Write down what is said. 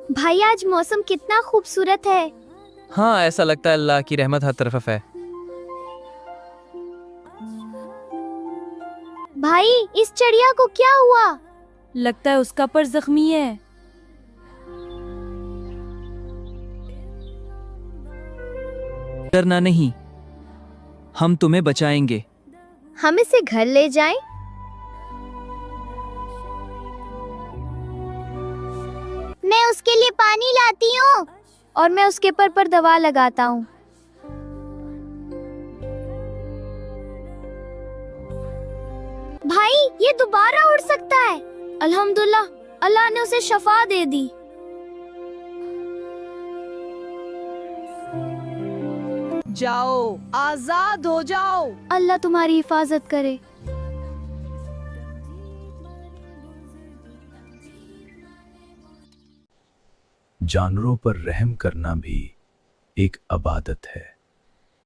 भाई आज मौसम कितना खूबसूरत है। हाँ, ऐसा लगता है अल्लाह की रहमत हर तरफ है। भाई इस चिड़िया को क्या हुआ? लगता है उसका पर जख्मी है। डरना नहीं, हम तुम्हें बचाएंगे। हम इसे घर ले जाएं? मैं उसके लिए पानी लाती हूँ और मैं उसके पर दवा लगाता हूँ। भाई ये दोबारा उड़ सकता है। अल्हम्दुलिल्लाह, अल्लाह ने उसे शफा दे दी। जाओ, आजाद हो जाओ। अल्लाह तुम्हारी हिफाजत करे। जानवरों पर रहम करना भी एक इबादत है।